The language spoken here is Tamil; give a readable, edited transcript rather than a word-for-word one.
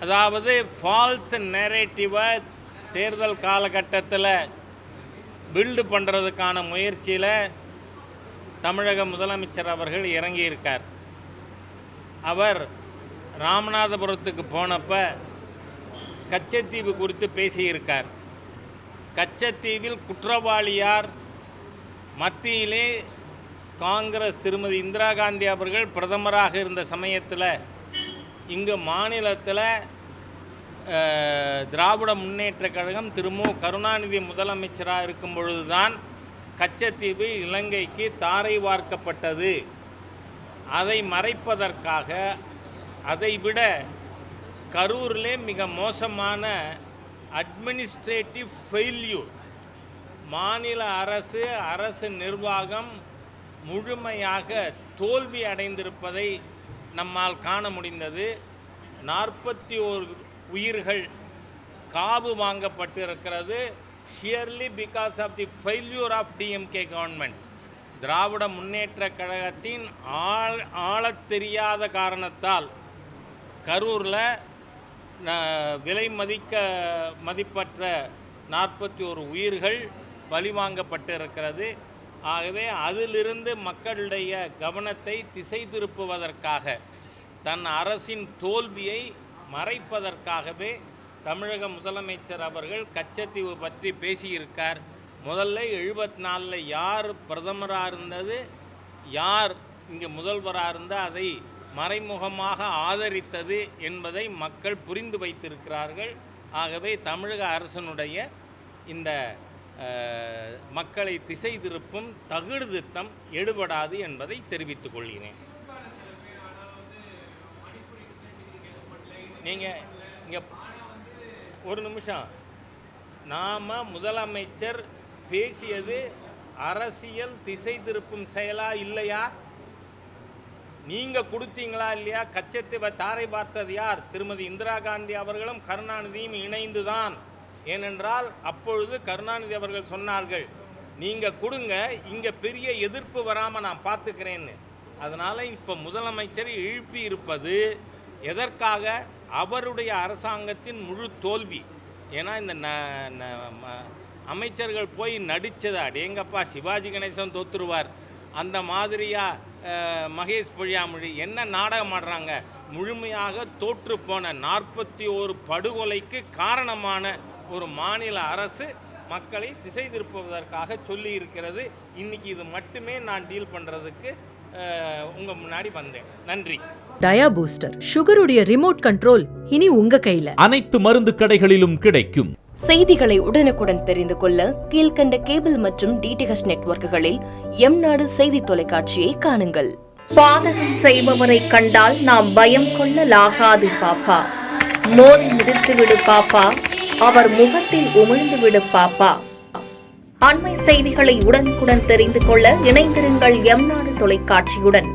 அதாவது ஃபால்ஸ் நேரேட்டிவை தேர்தல் காலகட்டத்தில் பில்டு பண்ணுறதுக்கான முயற்சியில் தமிழக முதலமைச்சர் அவர்கள் இறங்கியிருக்கார். அவர் ராமநாதபுரத்துக்கு போனப்போ கச்சத்தீவு குறித்து பேசியிருக்கார். கச்சத்தீவில் குற்றவாளி யார்? மத்தியிலே காங்கிரஸ் திருமதி இந்திரா காந்தி அவர்கள் பிரதமராக இருந்த சமயத்தில் இங்கு மாநிலத்தில் திராவிட முன்னேற்றக் கழகம் மு கருணாநிதி முதலமைச்சராக இருக்கும் பொழுதுதான் கச்சத்தீவு இலங்கைக்கு தாரை வார்க்கப்பட்டது. அதை மறைப்பதற்காக அதைவிட கரூரிலே மிக மோசமான அட்மினிஸ்ட்ரேட்டிவ் ஃபெயில்யூர், மாநில அரசு நிர்வாகம் முழுமையாக தோல்வி அடைந்திருப்பதை நம்மால் காண முடிந்தது. 41 உயிர்கள் காவு வாங்கப்பட்டிருக்கிறது. Surely because of the failure of DMK government. திராவிட முன்னேற்ற கழகத்தின் ஆளத் தெரியாத காரணத்தால் கரூரில் விலை மதிப்பற்ற 41 உயிர்கள் பலிவாங்கப்பட்டிருக்கிறது. ஆகவே அதிலிருந்து மக்களுடைய கவனத்தை திசை திருப்புவதற்காக, தன் அரசின் தோல்வியை மறைப்பதற்காகவே தமிழக முதலமைச்சர் அவர்கள் கச்சத்தீவு பற்றி பேசியிருக்கார். முதல்ல 74 யார் பிரதமராக இருந்தது, யார் இங்கே முதல்வராக இருந்தால் அதை மறைமுகமாக ஆதரித்தது என்பதை மக்கள் புரிந்து வைத்திருக்கிறார்கள். ஆகவே தமிழக அரசனுடைய இந்த மக்களை திசை திருப்பும் தகுடு திட்டம் எடுபடாது என்பதை தெரிவித்துக் கொள்கிறேன். நீங்கள் இங்கே ஒரு நிமிஷம், நாம் முதலமைச்சர் பேசியது அரசியல் திசை திருப்பும் செயலா இல்லையா? நீங்கள் கொடுத்தீங்களா இல்லையா? கச்சத்தீவை தாரை பார்த்தது யார்? திருமதி இந்திரா காந்தி அவர்களும் கருணாநிதியும் இணைந்து தான். ஏனென்றால் அப்பொழுது கருணாநிதி அவர்கள் சொன்னார்கள், நீங்கள் கொடுங்க, இங்கே பெரிய எதிர்ப்பு வராமல் நான் பார்த்துக்கிறேன்னு. அதனால் இப்போ முதலமைச்சர் எழுப்பி இருப்பது எதற்காக? அவருடைய அரசாங்கத்தின் முழு தோல்வி. ஏன்னா இந்த அமைச்சர்கள் போய் நடித்தது, அடேங்கப்பா சிவாஜி கணேசன் தோற்றுருவார் அந்த மாதிரியாக மகேஷ் பொழியாமொழி என்ன நாடகம் ஆடுறாங்க. முழுமையாக தோற்று போன 41 படுகொலைக்கு காரணமான ஒரு மாநில அரசு மக்களை திசை திருப்புவதற்காக சொல்லி இருக்கிறது. இன்றைக்கி இது மட்டுமே நான் டீல் பண்ணுறதுக்கு உங்கள் முன்னாடி வந்தேன். நன்றி. டயா பூஸ்டர், சுகருடைய ரிமோட் கண்ட்ரோல் இனி உங்க கையில. அனைத்து மருந்து கடைகளிலும் கிடைக்கும். செய்திகளை உடனுக்குடன் தெரிந்து கொள்ள கீழ்கண்ட கேபிள் மற்றும் டிடிஎச் நெட்வொர்க்குகளில் எம்நாடு செய்தி தொலைக்காட்சியை காணுங்கள். பாதகம் செய்பவரை கண்டால் நாம் பயம் கொள்ளலாகாது பாப்பா. மோதி மிதித்து விடு பாப்பா, அவர் முகத்தில் உமிழ்ந்து விடு பாப்பா. அண்மை செய்திகளை உடனுக்குடன் தெரிந்து கொள்ள இணைந்திருங்கள் எம்நாடு தொலைக்காட்சியுடன்.